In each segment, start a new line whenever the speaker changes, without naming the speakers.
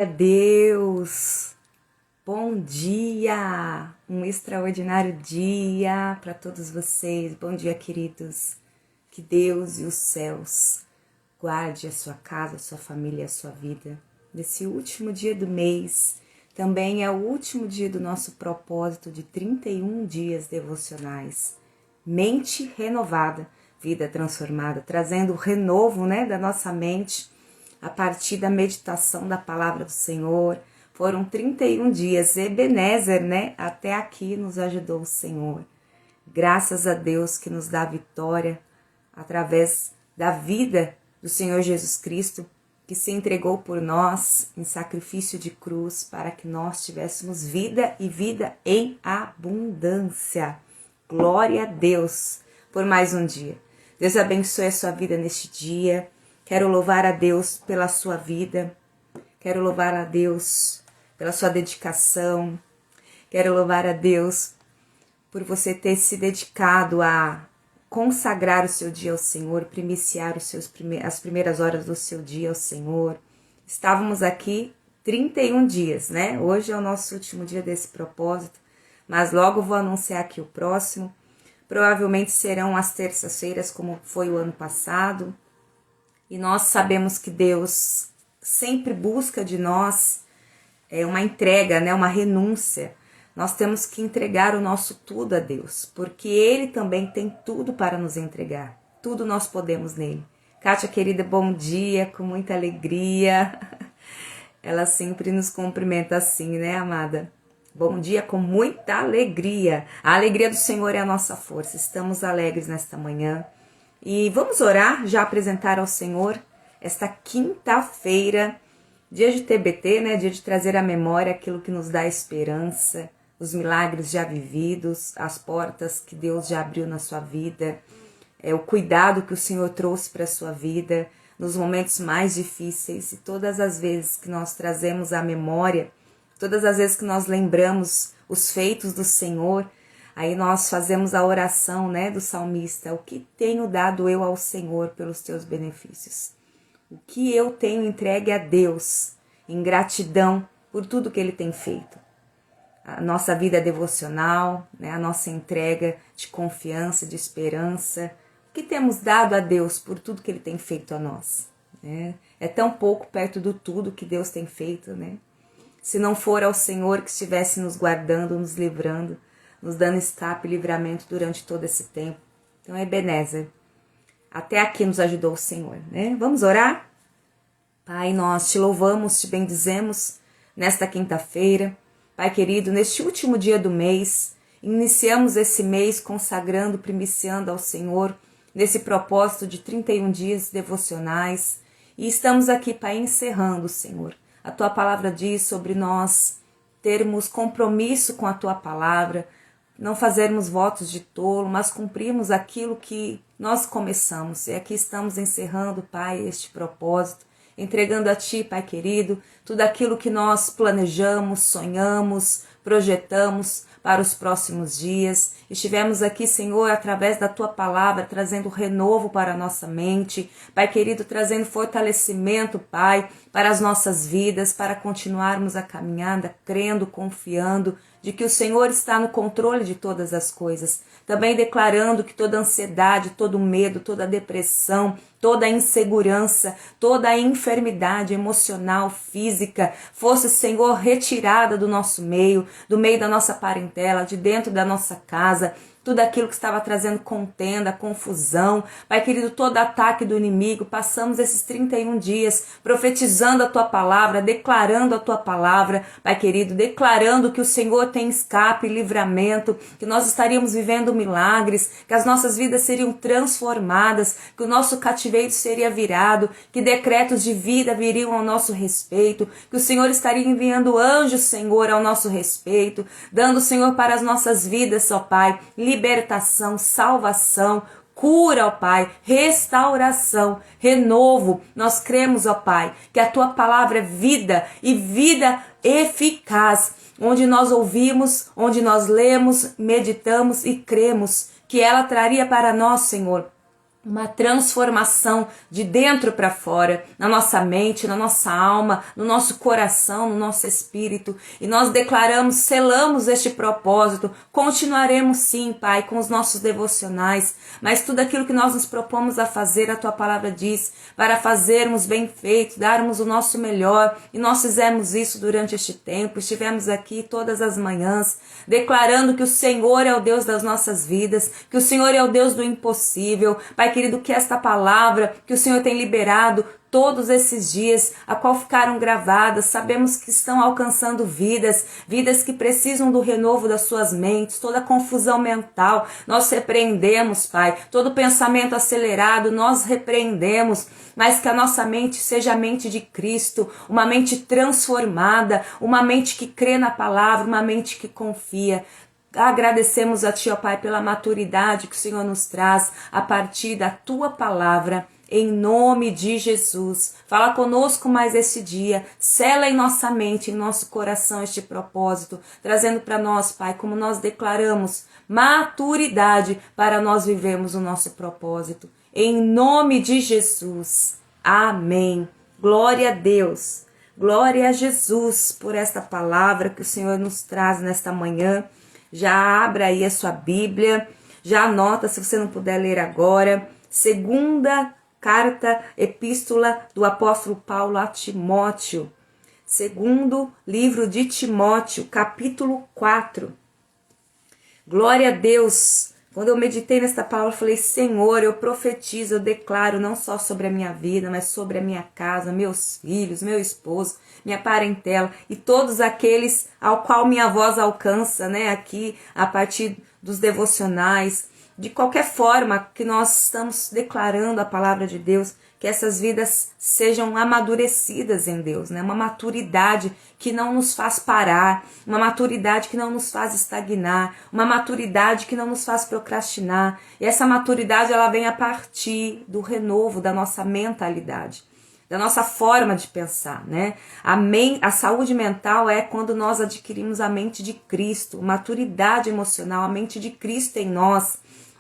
Deus, bom dia, um extraordinário dia para todos vocês. Bom dia, queridos. Que Deus e os céus guarde a sua casa, a sua família, a sua vida. Nesse último dia do mês, também é o último dia do nosso propósito de 31 dias devocionais. Mente renovada, vida transformada, trazendo o renovo, da nossa mente a partir da meditação da palavra do Senhor. Foram 31 dias, Ebenezer, Até aqui nos ajudou o Senhor. Graças a Deus que nos dá vitória através da vida do Senhor Jesus Cristo, que se entregou por nós em sacrifício de cruz para que nós tivéssemos vida e vida em abundância. Glória a Deus por mais um dia. Deus abençoe a sua vida neste dia. Quero louvar a Deus pela sua vida, quero louvar a Deus pela sua dedicação, quero louvar a Deus por você ter se dedicado a consagrar o seu dia ao Senhor, primiciar as primeiras horas do seu dia ao Senhor. Estávamos aqui 31 dias, Hoje é o nosso último dia desse propósito, mas logo vou anunciar aqui o próximo. Provavelmente serão as terças-feiras, como foi o ano passado. E nós sabemos que Deus sempre busca de nós uma entrega, uma renúncia. Nós temos que entregar o nosso tudo a Deus, porque Ele também tem tudo para nos entregar. Tudo nós podemos nele. Kátia, querida, bom dia, com muita alegria. Ela sempre nos cumprimenta assim, amada? Bom dia com muita alegria. A alegria do Senhor é a nossa força. Estamos alegres nesta manhã. E vamos orar, já apresentar ao Senhor esta quinta-feira, dia de TBT, dia de trazer à memória aquilo que nos dá esperança, os milagres já vividos, as portas que Deus já abriu na sua vida, o cuidado que o Senhor trouxe para a sua vida, nos momentos mais difíceis. E todas as vezes que nós trazemos à memória, todas as vezes que nós lembramos os feitos do Senhor, aí nós fazemos a oração, do salmista: o que tenho dado eu ao Senhor pelos teus benefícios? O que eu tenho entregue a Deus em gratidão por tudo que Ele tem feito? A nossa vida devocional, a nossa entrega de confiança, de esperança. O que temos dado a Deus por tudo que Ele tem feito a nós? É tão pouco perto do tudo que Deus tem feito, Se não for ao Senhor que estivesse nos guardando, nos livrando, nos dando escape e livramento durante todo esse tempo. Então, Ebenezer, até aqui nos ajudou o Senhor, Vamos orar? Pai, nós te louvamos, te bendizemos nesta quinta-feira. Pai querido, neste último dia do mês, iniciamos esse mês consagrando, primiciando ao Senhor, nesse propósito de 31 dias devocionais. E estamos aqui, Pai, encerrando, Senhor. A Tua palavra diz sobre nós termos compromisso com a Tua palavra, não fazermos votos de tolo, mas cumprirmos aquilo que nós começamos. E aqui estamos encerrando, Pai, este propósito, entregando a Ti, Pai querido, tudo aquilo que nós planejamos, sonhamos, projetamos para os próximos dias. Estivemos aqui, Senhor, através da Tua palavra, trazendo renovo para a nossa mente, Pai querido, trazendo fortalecimento, Pai, para as nossas vidas, para continuarmos a caminhada, crendo, confiando, de que o Senhor está no controle de todas as coisas. Também declarando que toda ansiedade, todo medo, toda depressão, toda insegurança, toda enfermidade emocional, física, fosse, Senhor, retirada do nosso meio, do meio da nossa parentela, de dentro da nossa casa, tudo aquilo que estava trazendo contenda, confusão. Pai querido, todo ataque do inimigo, passamos esses 31 dias profetizando a Tua palavra, declarando a Tua palavra, Pai querido, declarando que o Senhor tem escape e livramento, que nós estaríamos vivendo milagres, que as nossas vidas seriam transformadas, que o nosso cativeiro seria virado, que decretos de vida viriam ao nosso respeito, que o Senhor estaria enviando anjos, Senhor, ao nosso respeito, dando, Senhor, para as nossas vidas, ó Pai, libertação, salvação, cura, ó Pai, restauração, renovo. Nós cremos, ó Pai, que a Tua palavra é vida e vida eficaz, onde nós ouvimos, onde nós lemos, meditamos e cremos que ela traria para nós, Senhor, uma transformação de dentro para fora, na nossa mente, na nossa alma, no nosso coração, no nosso espírito. E nós declaramos, selamos este propósito. Continuaremos sim, Pai, com os nossos devocionais, mas tudo aquilo que nós nos propomos a fazer, a Tua palavra diz, para fazermos bem feito, darmos o nosso melhor. E nós fizemos isso durante este tempo. Estivemos aqui todas as manhãs, declarando que o Senhor é o Deus das nossas vidas, que o Senhor é o Deus do impossível. Pai querido, que esta palavra que o Senhor tem liberado todos esses dias, a qual ficaram gravadas, sabemos que estão alcançando vidas que precisam do renovo das suas mentes, toda confusão mental, nós repreendemos, Pai, todo pensamento acelerado, nós repreendemos, mas que a nossa mente seja a mente de Cristo, uma mente transformada, uma mente que crê na palavra, uma mente que confia. Agradecemos a Ti, ó Pai, pela maturidade que o Senhor nos traz a partir da Tua palavra, em nome de Jesus. Fala conosco mais esse dia, sela em nossa mente, em nosso coração este propósito, trazendo para nós, Pai, como nós declaramos, maturidade para nós vivermos o nosso propósito. Em nome de Jesus. Amém. Glória a Deus. Glória a Jesus por esta palavra que o Senhor nos traz nesta manhã. Já abra aí a sua Bíblia, já anota se você não puder ler agora. Segunda carta, epístola do apóstolo Paulo a Timóteo. Segundo livro de Timóteo, capítulo 4. Glória a Deus. Quando eu meditei nesta palavra, eu falei, Senhor, eu profetizo, eu declaro não só sobre a minha vida, mas sobre a minha casa, meus filhos, meu esposo, minha parentela e todos aqueles ao qual minha voz alcança, né, aqui a partir dos devocionais, de qualquer forma que nós estamos declarando a palavra de Deus, que essas vidas sejam amadurecidas em Deus, né? Uma maturidade que não nos faz parar, uma maturidade que não nos faz estagnar, uma maturidade que não nos faz procrastinar. E essa maturidade ela vem a partir do renovo da nossa mentalidade, da nossa forma de pensar, né? A saúde mental é quando nós adquirimos a mente de Cristo, maturidade emocional, a mente de Cristo em nós.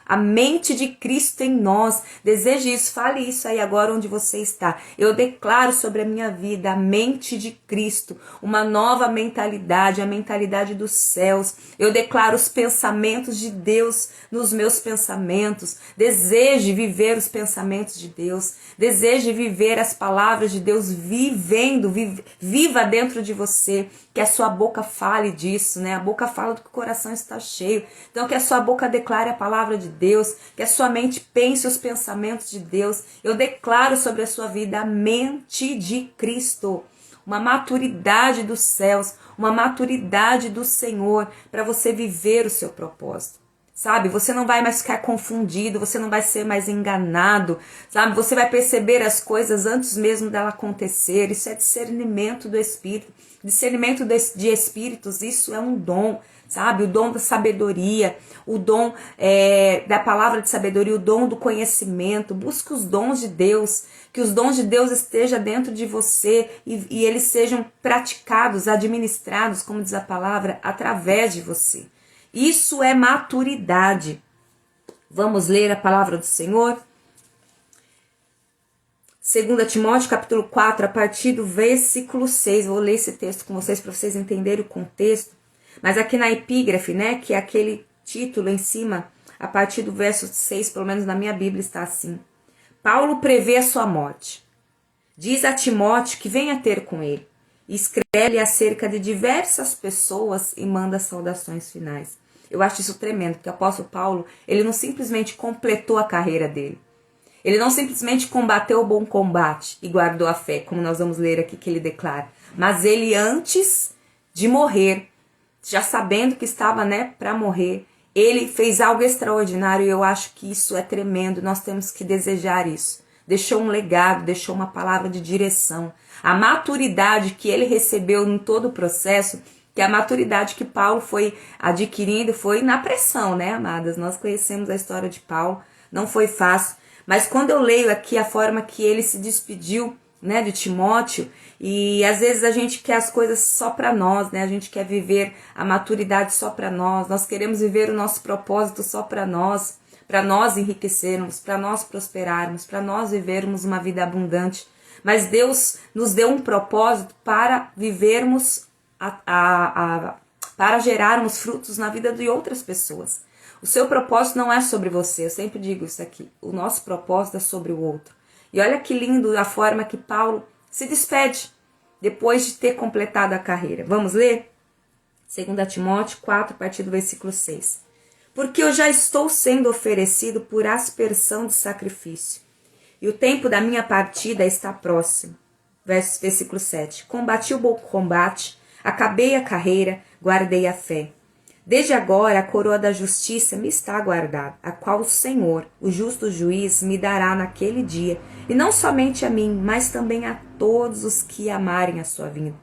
A mente de Cristo em nós. Deseje isso, fale isso aí agora onde você está. Eu declaro sobre a minha vida a mente de Cristo, uma nova mentalidade, a mentalidade dos céus. Eu declaro os pensamentos de Deus nos meus pensamentos. Deseje viver os pensamentos de Deus. Deseje viver as palavras de Deus viva dentro de você. Que a sua boca fale disso, né? A boca fala do que o coração está cheio. Então que a sua boca declare a palavra de Deus, que a sua mente pense os pensamentos de Deus. Eu declaro sobre a sua vida a mente de Cristo, uma maturidade dos céus, uma maturidade do Senhor para você viver o seu propósito. Sabe, você não vai mais ficar confundido, você não vai ser mais enganado, sabe? Você vai perceber as coisas antes mesmo dela acontecer. Isso é discernimento do Espírito. Discernimento de espíritos, isso é um dom, sabe? O dom da sabedoria, o dom da palavra de sabedoria, o dom do conhecimento. Busque os dons de Deus, que os dons de Deus estejam dentro de você e eles sejam praticados, administrados, como diz a palavra, através de você. Isso é maturidade. Vamos ler a palavra do Senhor? 2 Timóteo capítulo 4, a partir do versículo 6. Vou ler esse texto com vocês para vocês entenderem o contexto. Mas aqui na epígrafe, né, que é aquele título em cima, a partir do verso 6, pelo menos na minha Bíblia está assim. Paulo prevê a sua morte. Diz a Timóteo que venha ter com ele. E escreve acerca de diversas pessoas e manda saudações finais. Eu acho isso tremendo, porque o apóstolo Paulo, ele não simplesmente completou a carreira dele. Ele não simplesmente combateu o bom combate e guardou a fé, como nós vamos ler aqui que ele declara. Mas ele, antes de morrer, já sabendo que estava, né, para morrer, ele fez algo extraordinário e eu acho que isso é tremendo. Nós temos que desejar isso. Deixou um legado, deixou uma palavra de direção. A maturidade que ele recebeu em todo o processo, que a maturidade que Paulo foi adquirindo foi na pressão, né, amadas? Nós conhecemos a história de Paulo, não foi fácil. Mas quando eu leio aqui a forma que ele se despediu, né, de Timóteo, e às vezes a gente quer as coisas só para nós, né? A gente quer viver a maturidade só para nós queremos viver o nosso propósito só para nós. para nós enriquecermos, para nós prosperarmos, para nós vivermos uma vida abundante. Mas Deus nos deu um propósito para vivermos, para gerarmos frutos na vida de outras pessoas. O seu propósito não é sobre você, eu sempre digo isso aqui. O nosso propósito é sobre o outro. E olha que lindo a forma que Paulo se despede depois de ter completado a carreira. Vamos ler? 2 Timóteo 4, a partir do versículo 6. Porque eu já estou sendo oferecido por aspersão de sacrifício, e o tempo da minha partida está próximo. Versículo 7. Combati o bom combate, acabei a carreira, guardei a fé. Desde agora a coroa da justiça me está guardada, a qual o Senhor, o justo juiz, me dará naquele dia, e não somente a mim, mas também a todos os que amarem a sua vinda.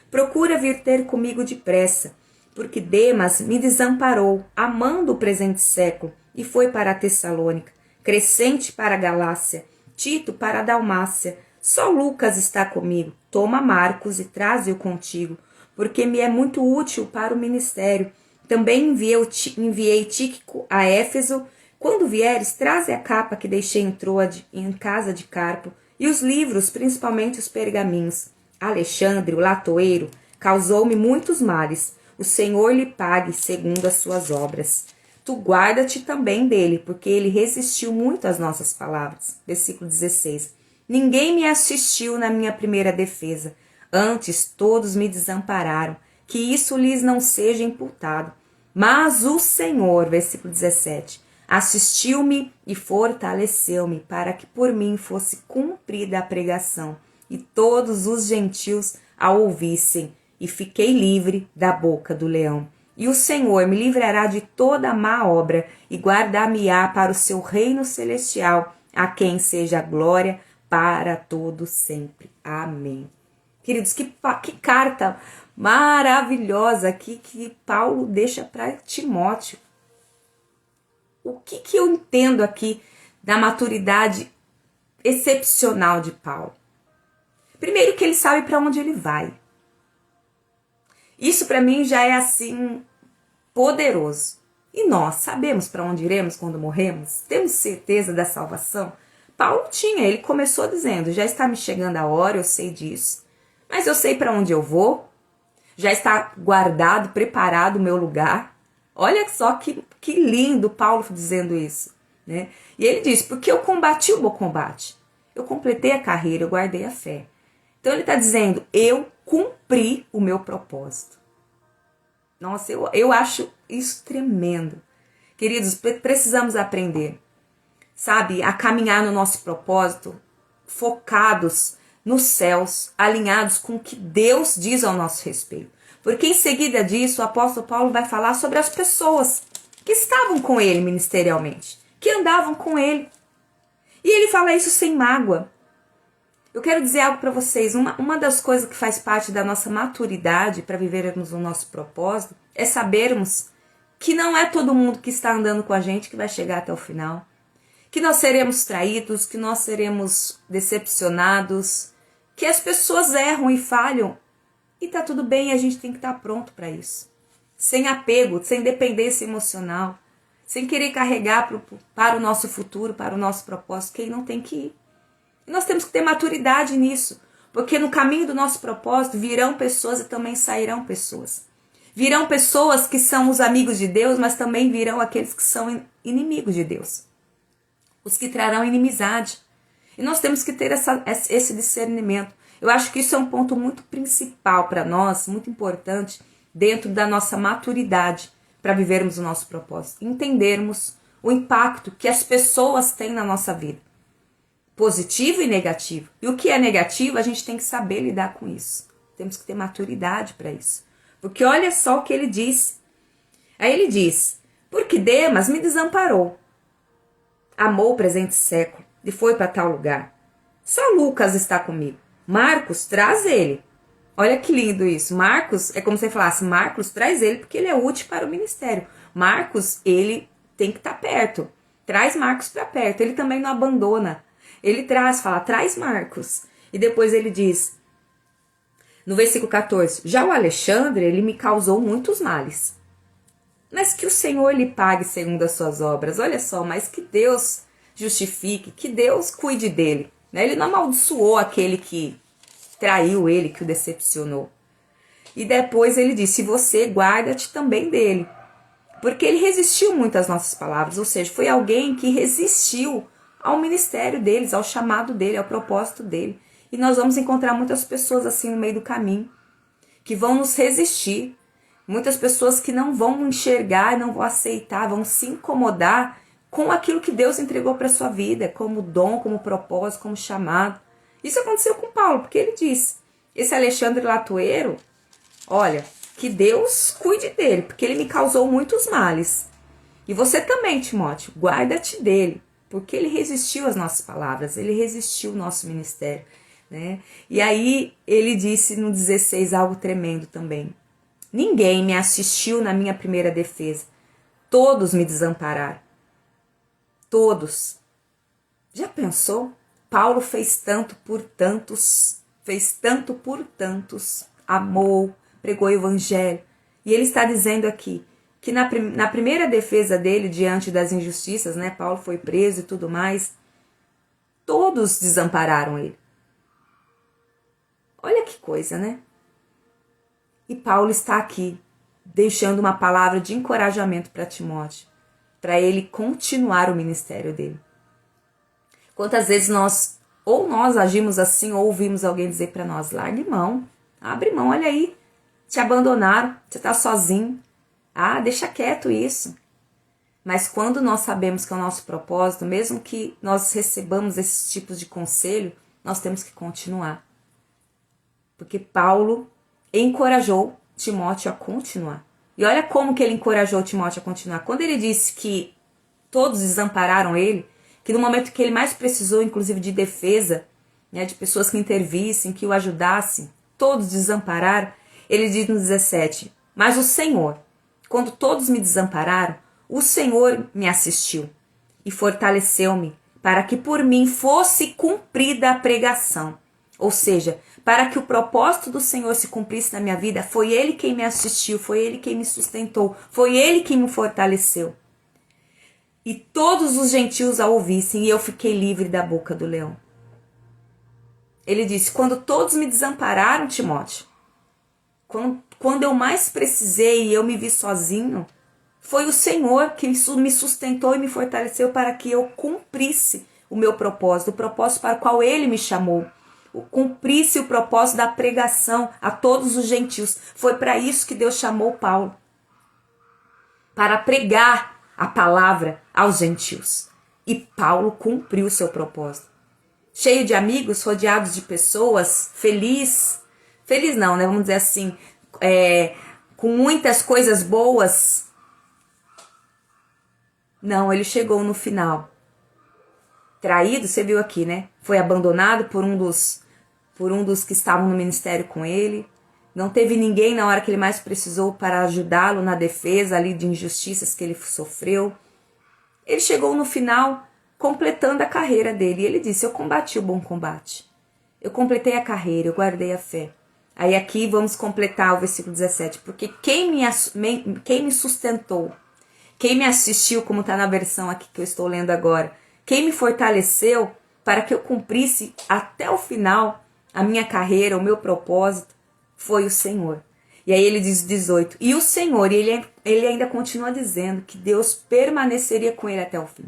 Procura vir ter comigo depressa, porque Demas me desamparou, amando o presente século, e foi para a Tessalônica, Crescente para a Galácia, Tito para a Dalmácia. Só Lucas está comigo. Toma Marcos e traze-o contigo, porque me é muito útil para o ministério. Também enviei Tíquico a Éfeso. Quando vieres, traze a capa que deixei em Troade, em casa de Carpo, e os livros, principalmente os pergaminhos. Alexandre, o latoeiro, causou-me muitos males. O Senhor lhe pague segundo as suas obras. Tu guarda-te também dele, porque ele resistiu muito às nossas palavras. Versículo 16. Ninguém me assistiu na minha primeira defesa. Antes todos me desampararam. Que isso lhes não seja imputado. Mas o Senhor, versículo 17, assistiu-me e fortaleceu-me para que por mim fosse cumprida a pregação e todos os gentios a ouvissem, e fiquei livre da boca do leão. E o Senhor me livrará de toda má obra e guardar-me-á para o seu reino celestial, a quem seja a glória para todo sempre. Amém. Queridos, que carta maravilhosa aqui que Paulo deixa para Timóteo. O que eu entendo aqui da maturidade excepcional de Paulo? Primeiro que ele sabe para onde ele vai. Isso para mim já é assim poderoso. E nós sabemos para onde iremos quando morremos? Temos certeza da salvação? Paulo tinha, ele começou dizendo, já está me chegando a hora, eu sei disso, mas eu sei para onde eu vou, já está guardado, preparado o meu lugar. Olha só que lindo Paulo dizendo isso, né? E ele diz, porque eu combati o bom combate, eu completei a carreira, eu guardei a fé. Então ele está dizendo, eu cumpri o meu propósito. Nossa, eu acho isso tremendo. Queridos, precisamos aprender, sabe, a caminhar no nosso propósito, focados nos céus, alinhados com o que Deus diz ao nosso respeito. Porque em seguida disso, o apóstolo Paulo vai falar sobre as pessoas que estavam com ele ministerialmente, que andavam com ele. E ele fala isso sem mágoa. Eu quero dizer algo para vocês, uma das coisas que faz parte da nossa maturidade para vivermos o nosso propósito é sabermos que não é todo mundo que está andando com a gente que vai chegar até o final, que nós seremos traídos, que nós seremos decepcionados, que as pessoas erram e falham e tá tudo bem, a gente tem que estar pronto para isso, sem apego, sem dependência emocional, sem querer carregar para o nosso futuro, para o nosso propósito, quem não tem que ir. E nós temos que ter maturidade nisso, porque no caminho do nosso propósito virão pessoas e também sairão pessoas. Virão pessoas que são os amigos de Deus, mas também virão aqueles que são inimigos de Deus. Os que trarão inimizade. E nós temos que ter esse discernimento. Eu acho que isso é um ponto muito principal para nós, muito importante, dentro da nossa maturidade para vivermos o nosso propósito. Entendermos o impacto que as pessoas têm na nossa vida. Positivo e negativo. E o que é negativo, a gente tem que saber lidar com isso. Temos que ter maturidade para isso. Porque olha só o que ele disse. Aí ele diz, porque Demas me desamparou. Amou o presente século e foi para tal lugar. Só Lucas está comigo. Marcos, traz ele. Olha que lindo isso. Marcos, é como se você falasse, Marcos, traz ele porque ele é útil para o ministério. Marcos, ele tem que estar perto. Traz Marcos para perto. Ele também não abandona. Ele traz Marcos. E depois ele diz, no versículo 14, já o Alexandre, ele me causou muitos males. mas que o Senhor lhe pague segundo as suas obras. Olha só, mas que Deus justifique, que Deus cuide dele. Né? Ele não amaldiçoou aquele que traiu ele, que o decepcionou. E depois ele disse, você guarda-te também dele. Porque ele resistiu muito às nossas palavras, ou seja, foi alguém que resistiu ao ministério deles, ao chamado dele, ao propósito dele. E nós vamos encontrar muitas pessoas assim no meio do caminho, que vão nos resistir. Muitas pessoas que não vão enxergar, não vão aceitar, vão se incomodar com aquilo que Deus entregou para sua vida, como dom, como propósito, como chamado. Isso aconteceu com Paulo, porque ele disse, esse Alexandre Latueiro, olha, que Deus cuide dele, porque ele me causou muitos males. E você também, Timóteo, guarda-te dele, porque ele resistiu às nossas palavras, ele resistiu ao nosso ministério. Né? E aí ele disse no 16 algo tremendo também. Ninguém me assistiu na minha primeira defesa. Todos me desampararam. Todos. Já pensou? Paulo fez tanto por tantos, amou, pregou o evangelho. E ele está dizendo aqui que na primeira defesa dele diante das injustiças, né, Paulo foi preso e tudo mais, todos desampararam ele. Olha que coisa, né? E Paulo está aqui, deixando uma palavra de encorajamento para Timóteo, para ele continuar o ministério dele. Quantas vezes nós agimos assim, ou ouvimos alguém dizer para nós, largue mão, abre mão, olha aí, te abandonaram, você está sozinho. Ah, deixa quieto isso. Mas quando nós sabemos que é o nosso propósito, mesmo que nós recebamos esses tipos de conselho, nós temos que continuar. Porque Paulo encorajou Timóteo a continuar. E olha como que ele encorajou Timóteo a continuar. Quando ele disse que todos desampararam ele, que no momento que ele mais precisou, inclusive de defesa, né, de pessoas que intervissem, que o ajudassem, todos desampararam, ele diz no 17, mas o Senhor, quando todos me desampararam, o Senhor me assistiu e fortaleceu-me para que por mim fosse cumprida a pregação. Ou seja, para que o propósito do Senhor se cumprisse na minha vida, foi Ele quem me assistiu, foi Ele quem me sustentou, foi Ele quem me fortaleceu. E todos os gentios a ouvissem, e eu fiquei livre da boca do leão. Ele disse, quando todos me desampararam, Timóteo, quando eu mais precisei e eu me vi sozinho, foi o Senhor que me sustentou e me fortaleceu para que eu cumprisse o meu propósito, o propósito para o qual Ele me chamou. Cumprisse o propósito da pregação a todos os gentios. Foi para isso que Deus chamou Paulo. Para pregar a palavra aos gentios. E Paulo cumpriu o seu propósito. Cheio de amigos, rodeados de pessoas, feliz. Feliz não, né? Vamos dizer assim, com muitas coisas boas. Não, ele chegou no final. Traído, você viu aqui, né? Foi abandonado por um dos que estavam no ministério com ele. Não teve ninguém na hora que ele mais precisou para ajudá-lo na defesa ali de injustiças que ele sofreu. Ele chegou no final completando a carreira dele. E ele disse, eu combati o bom combate. Eu completei a carreira, eu guardei a fé. Aí aqui vamos completar o versículo 17. Porque quem me sustentou, quem me assistiu, como está na versão aqui que eu estou lendo agora, quem me fortaleceu para que eu cumprisse até o final a minha carreira, o meu propósito, foi o Senhor. E aí ele diz 18, e o Senhor, e ele ainda continua dizendo que Deus permaneceria com ele até o fim.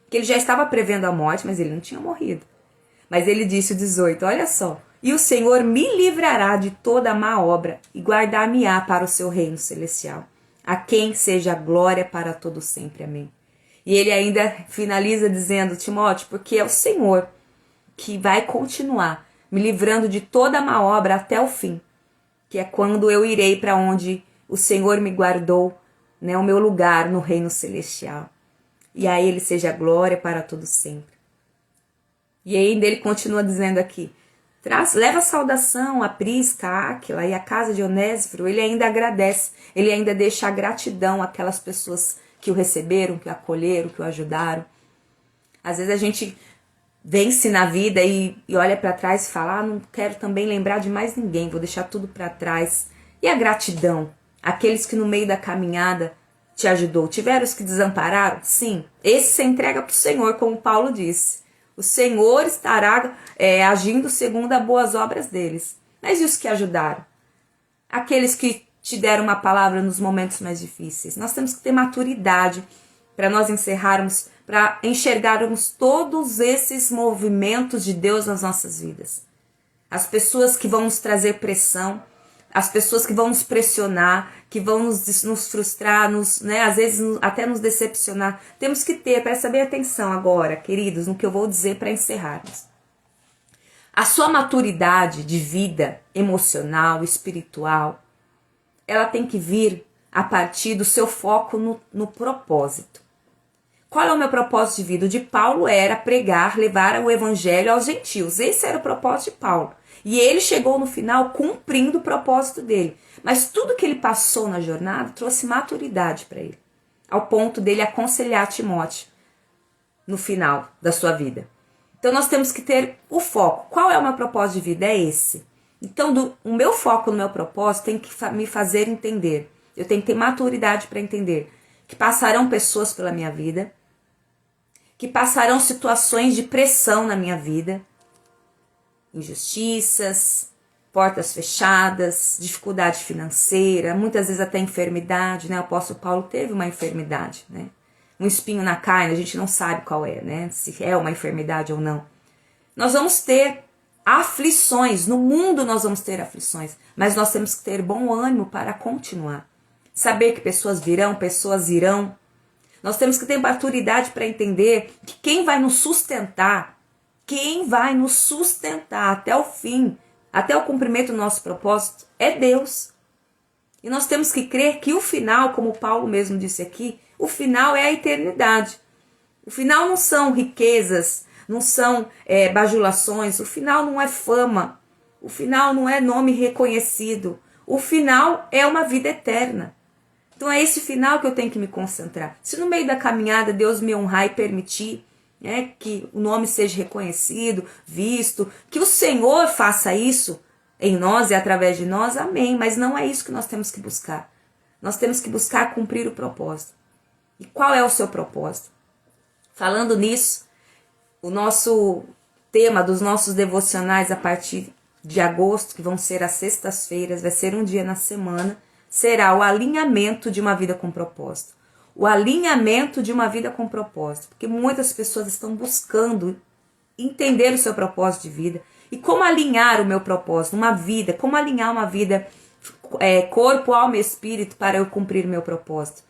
Que ele já estava prevendo a morte, mas ele não tinha morrido. Mas ele disse o 18, olha só, e o Senhor me livrará de toda má obra e guardar-me-á para o seu reino celestial. A quem seja a glória para todo sempre. Amém. E ele ainda finaliza dizendo, Timóteo, porque é o Senhor que vai continuar me livrando de toda má obra até o fim, que é quando eu irei para onde o Senhor me guardou, né, o meu lugar no reino celestial. E a ele seja a glória para todo sempre. E ainda ele continua dizendo aqui, leva saudação a Prisca, a Áquila e a casa de Onésiforo. Ele ainda agradece, ele ainda deixa a gratidão àquelas pessoas que o receberam, que o acolheram, que o ajudaram. Às vezes a gente vence na vida e olha para trás e fala, não quero também lembrar de mais ninguém, vou deixar tudo para trás. E a gratidão? Aqueles que no meio da caminhada te ajudou. Tiveram os que desampararam? Sim. Esse se entrega para o Senhor, como Paulo disse. O Senhor estará agindo segundo as boas obras deles. Mas e os que ajudaram? Aqueles que te deram uma palavra nos momentos mais difíceis. Nós temos que ter maturidade para nós encerrarmos, para enxergarmos todos esses movimentos de Deus nas nossas vidas. As pessoas que vão nos trazer pressão, as pessoas que vão nos pressionar, que vão nos frustrar, às vezes até nos decepcionar. Temos que ter, presta bem atenção agora, queridos, no que eu vou dizer para encerrarmos. A sua maturidade de vida emocional, espiritual, ela tem que vir a partir do seu foco no propósito. Qual é o meu propósito de vida? O de Paulo era pregar, levar o evangelho aos gentios. Esse era o propósito de Paulo. E ele chegou no final cumprindo o propósito dele. Mas tudo que ele passou na jornada trouxe maturidade para ele. Ao ponto dele aconselhar Timóteo no final da sua vida. Então nós temos que ter o foco. Qual é o meu propósito de vida? É esse. Então o meu foco no meu propósito tem que me fazer entender. Eu tenho que ter maturidade para entender que passarão pessoas pela minha vida, que passarão situações de pressão na minha vida, injustiças, portas fechadas, dificuldade financeira, muitas vezes até enfermidade, né? O apóstolo Paulo teve uma enfermidade, né? Um espinho na carne, a gente não sabe qual é, né? Se é uma enfermidade ou não. Nós vamos ter aflições, no mundo nós vamos ter aflições, mas nós temos que ter bom ânimo para continuar. Saber que pessoas virão, pessoas irão. Nós temos que ter maturidade para entender que quem vai nos sustentar até o fim, até o cumprimento do nosso propósito, é Deus. E nós temos que crer que o final, como Paulo mesmo disse aqui, o final é a eternidade. O final não são riquezas, não são bajulações, o final não é fama, o final não é nome reconhecido, o final é uma vida eterna. Então é esse final que eu tenho que me concentrar. Se no meio da caminhada Deus me honrar e permitir, que o nome seja reconhecido, visto, que o Senhor faça isso em nós e através de nós, amém. Mas não é isso que nós temos que buscar. Nós temos que buscar cumprir o propósito. E qual é o seu propósito? Falando nisso, o nosso tema dos nossos devocionais a partir de agosto, que vão ser as sextas-feiras, vai ser um dia na semana, será o alinhamento de uma vida com propósito. O alinhamento de uma vida com propósito. Porque muitas pessoas estão buscando entender o seu propósito de vida. E como alinhar o meu propósito, uma vida, como alinhar uma vida corpo, alma e espírito para eu cumprir o meu propósito.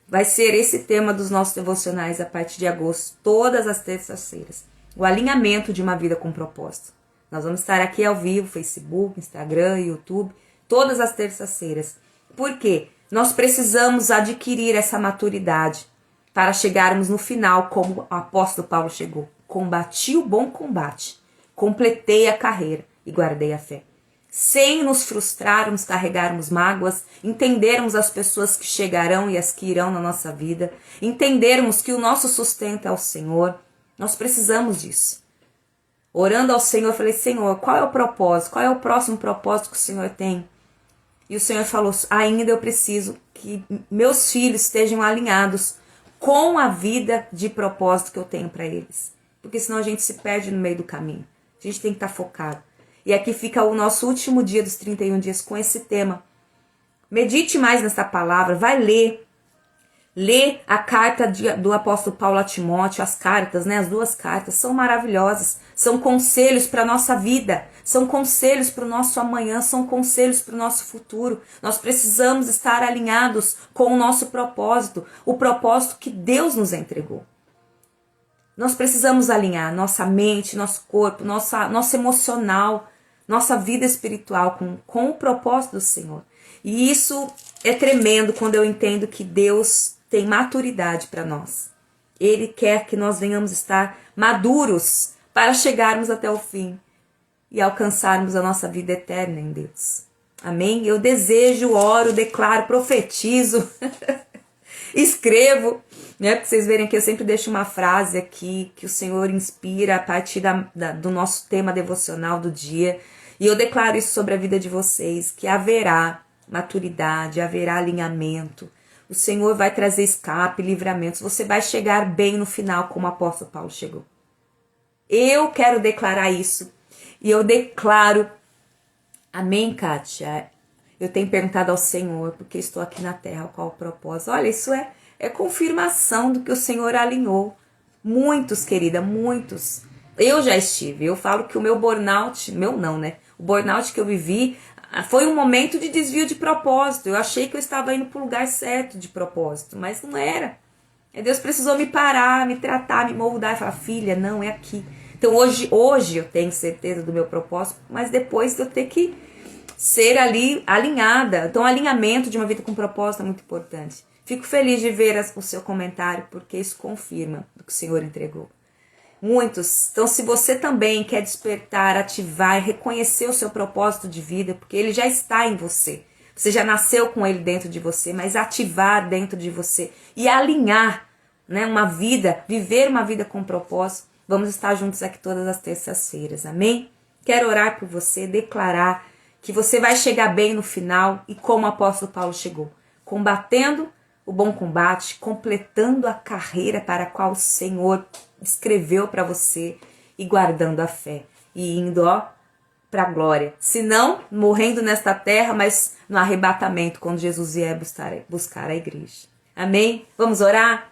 Vai ser esse tema dos nossos devocionais a partir de agosto, todas as terças-feiras. O alinhamento de uma vida com propósito. Nós vamos estar aqui ao vivo, Facebook, Instagram, YouTube, todas as terças-feiras. Por quê? Nós precisamos adquirir essa maturidade para chegarmos no final como o apóstolo Paulo chegou. Combati o bom combate, completei a carreira e guardei a fé. Sem nos frustrarmos, carregarmos mágoas, entendermos as pessoas que chegarão e as que irão na nossa vida, entendermos que o nosso sustento é o Senhor. Nós precisamos disso. Orando ao Senhor, eu falei, Senhor, qual é o propósito? Qual é o próximo propósito que o Senhor tem? E o Senhor falou, ainda eu preciso que meus filhos estejam alinhados com a vida de propósito que eu tenho para eles. Porque senão a gente se perde no meio do caminho. A gente tem que estar focado. E aqui fica o nosso último dia dos 31 dias com esse tema. Medite mais nessa palavra, vai ler. Lê a carta do apóstolo Paulo a Timóteo, as cartas, as duas cartas, são maravilhosas. São conselhos para a nossa vida, são conselhos para o nosso amanhã, são conselhos para o nosso futuro. Nós precisamos estar alinhados com o nosso propósito, o propósito que Deus nos entregou. Nós precisamos alinhar nossa mente, nosso corpo, nosso emocional, nossa vida espiritual com o propósito do Senhor. E isso é tremendo quando eu entendo que Deus tem maturidade para nós. Ele quer que nós venhamos estar maduros para chegarmos até o fim e alcançarmos a nossa vida eterna em Deus. Amém? Eu desejo, oro, declaro, profetizo, escrevo, Para vocês verem que eu sempre deixo uma frase aqui que o Senhor inspira a partir do nosso tema devocional do dia. E eu declaro isso sobre a vida de vocês, que haverá maturidade, haverá alinhamento O Senhor vai trazer escape, livramentos. Você vai chegar bem no final, como o apóstolo Paulo chegou. Eu quero declarar isso. E eu declaro, amém, Kátia? Eu tenho perguntado ao Senhor, porque estou aqui na terra, qual o propósito? Olha, isso é confirmação do que o Senhor alinhou. Muitos, querida, muitos. Eu já estive. Eu falo que o meu burnout, meu não, né? O burnout que eu vivi foi um momento de desvio de propósito. Eu achei que eu estava indo para o lugar certo de propósito, mas não era. Deus precisou me parar, me tratar, me moldar e falar, filha, não, é aqui. Então hoje eu tenho certeza do meu propósito, mas depois eu ter que ser ali alinhada. Então, alinhamento de uma vida com propósito é muito importante. Fico feliz de ver o seu comentário, porque isso confirma o que o Senhor entregou. Muitos. Então, se você também quer despertar, ativar e reconhecer o seu propósito de vida, porque ele já está em você. Você já nasceu com ele dentro de você, mas ativar dentro de você e alinhar, né, uma vida, viver uma vida com propósito. Vamos estar juntos aqui todas as terças-feiras, amém? Quero orar por você, declarar que você vai chegar bem no final e como o apóstolo Paulo chegou, combatendo o bom combate, completando a carreira para a qual o Senhor escreveu para você e guardando a fé e indo, para a glória. Se não, morrendo nesta terra, mas no arrebatamento, quando Jesus vier buscar a igreja. Amém? Vamos orar?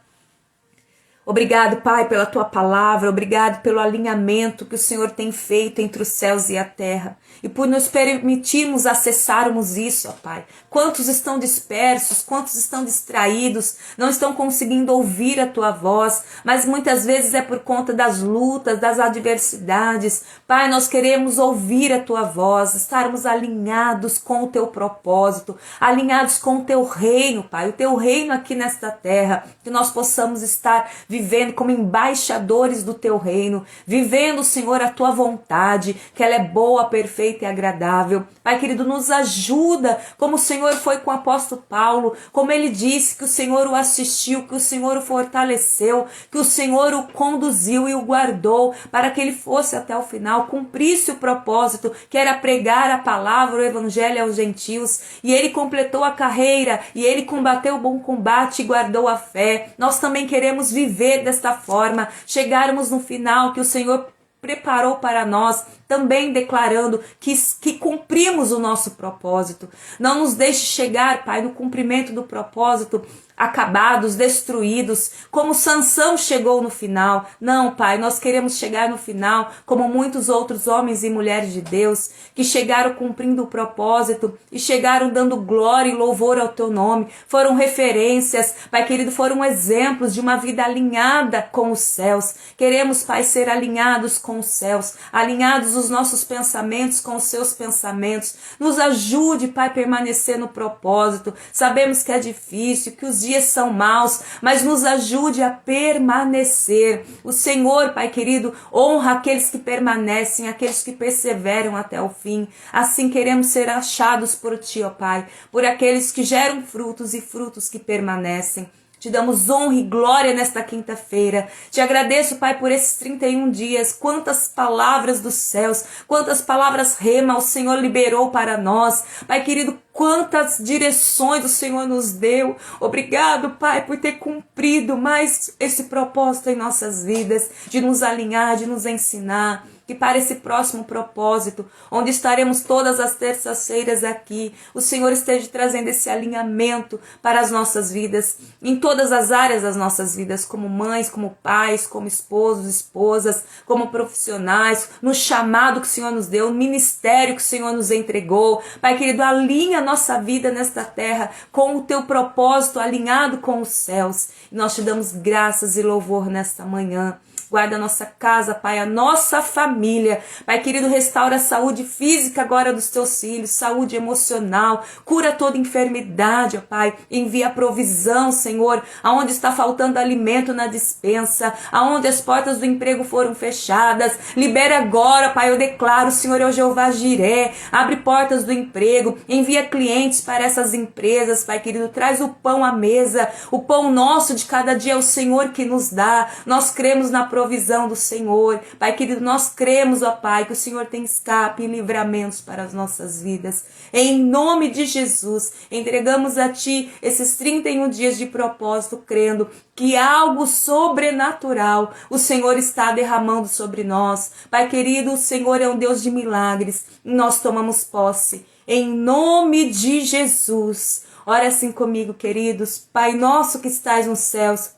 Obrigado, Pai, pela Tua palavra, obrigado pelo alinhamento que o Senhor tem feito entre os céus e a terra e por nos permitirmos acessarmos isso, ó Pai. Quantos estão dispersos, quantos estão distraídos, não estão conseguindo ouvir a Tua voz, mas muitas vezes é por conta das lutas, das adversidades. Pai, nós queremos ouvir a Tua voz, estarmos alinhados com o Teu propósito, alinhados com o Teu reino, Pai, o Teu reino aqui nesta terra, que nós possamos estar vivendo como embaixadores do Teu reino, vivendo, Senhor, a Tua vontade, que ela é boa, perfeita e agradável. Pai querido, nos ajuda, como o Senhor foi com o apóstolo Paulo, como ele disse que o Senhor o assistiu, que o Senhor o fortaleceu, que o Senhor o conduziu e o guardou, para que ele fosse até o final, cumprisse o propósito, que era pregar a palavra, o evangelho aos gentios, e ele completou a carreira, e ele combateu o bom combate e guardou a fé. Nós também queremos viver desta forma, chegarmos no final que o Senhor preparou para nós, também declarando que cumprimos o nosso propósito. Não nos deixe chegar, Pai, no cumprimento do propósito acabados, destruídos, como Sansão chegou no final. Não, Pai, nós queremos chegar no final como muitos outros homens e mulheres de Deus que chegaram cumprindo o propósito e chegaram dando glória e louvor ao Teu nome. Foram referências, Pai querido, foram exemplos de uma vida alinhada com os céus. Queremos, Pai, ser alinhados com os céus, alinhados os nossos pensamentos com os Seus pensamentos. Nos ajude, Pai, a permanecer no propósito. Sabemos que é difícil, que os dias são maus, mas nos ajude a permanecer. O Senhor, Pai querido, honra aqueles que permanecem, aqueles que perseveram até o fim. Assim queremos ser achados por Ti, ó Pai, por aqueles que geram frutos e frutos que permanecem. Te damos honra e glória nesta quinta-feira. Te agradeço, Pai, por esses 31 dias. Quantas palavras dos céus, quantas palavras rema o Senhor liberou para nós. Pai querido, quantas direções o Senhor nos deu. Obrigado, Pai, por ter cumprido mais esse propósito em nossas vidas, de nos alinhar, de nos ensinar. Que para esse próximo propósito, onde estaremos todas as terças-feiras aqui, o Senhor esteja trazendo esse alinhamento para as nossas vidas, em todas as áreas das nossas vidas, como mães, como pais, como esposos, esposas, como profissionais, no chamado que o Senhor nos deu, no ministério que o Senhor nos entregou. Pai querido, alinha a nossa vida nesta terra com o Teu propósito, alinhado com os céus. E nós te damos graças e louvor nesta manhã. Guarda a nossa casa, Pai, a nossa família. Pai querido, restaura a saúde física agora dos Teus filhos, saúde emocional, cura toda enfermidade, ó Pai. Envia provisão, Senhor, aonde está faltando alimento na despensa, aonde as portas do emprego foram fechadas. Libera agora, Pai, eu declaro, o Senhor é o Jeová Jiré. Abre portas do emprego, envia clientes para essas empresas, Pai querido. Traz o pão à mesa, o pão nosso de cada dia é o Senhor que nos dá. Nós cremos na provisão provisão do Senhor. Pai querido, nós cremos, ó Pai, que o Senhor tem escape e livramentos para as nossas vidas. Em nome de Jesus, entregamos a Ti esses 31 dias de propósito, crendo que algo sobrenatural o Senhor está derramando sobre nós. Pai querido, o Senhor é um Deus de milagres e nós tomamos posse. Em nome de Jesus. Ora assim comigo, queridos. Pai nosso que estás nos céus,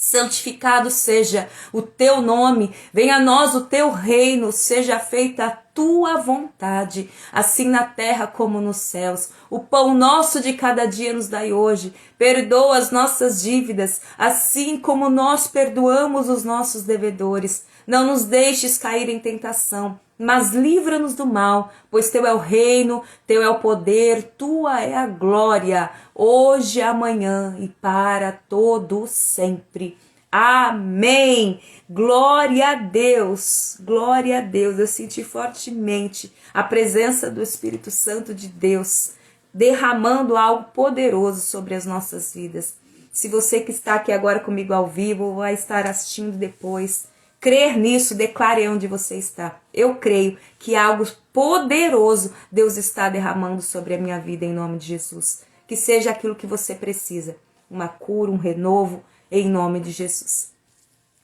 santificado seja o teu nome, venha a nós o teu reino, seja feita a tua vontade, assim na terra como nos céus. O pão nosso de cada dia nos dai hoje, perdoa as nossas dívidas, assim como nós perdoamos os nossos devedores. Não nos deixes cair em tentação, mas livra-nos do mal, pois teu é o reino, teu é o poder, tua é a glória, hoje, amanhã e para todo sempre. Amém. Glória a Deus, glória a Deus. Eu senti fortemente a presença do Espírito Santo de Deus derramando algo poderoso sobre as nossas vidas. Se você que está aqui agora comigo ao vivo ou vai estar assistindo depois, crer nisso, declare onde você está. Eu creio que algo poderoso Deus está derramando sobre a minha vida em nome de Jesus. Que seja aquilo que você precisa, uma cura, um renovo, em nome de Jesus.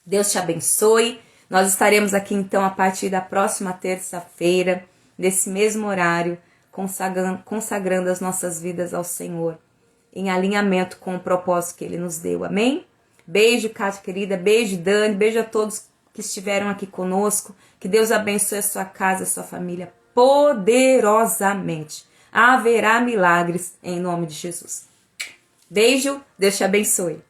Deus te abençoe. Nós estaremos aqui então a partir da próxima terça-feira, nesse mesmo horário, consagrando as nossas vidas ao Senhor, em alinhamento com o propósito que Ele nos deu. Amém? Beijo, Cátia querida. Beijo, Dani. Beijo a todos que estiveram aqui conosco. Que Deus abençoe a sua casa, a sua família poderosamente. Haverá milagres em nome de Jesus. Beijo, Deus te abençoe.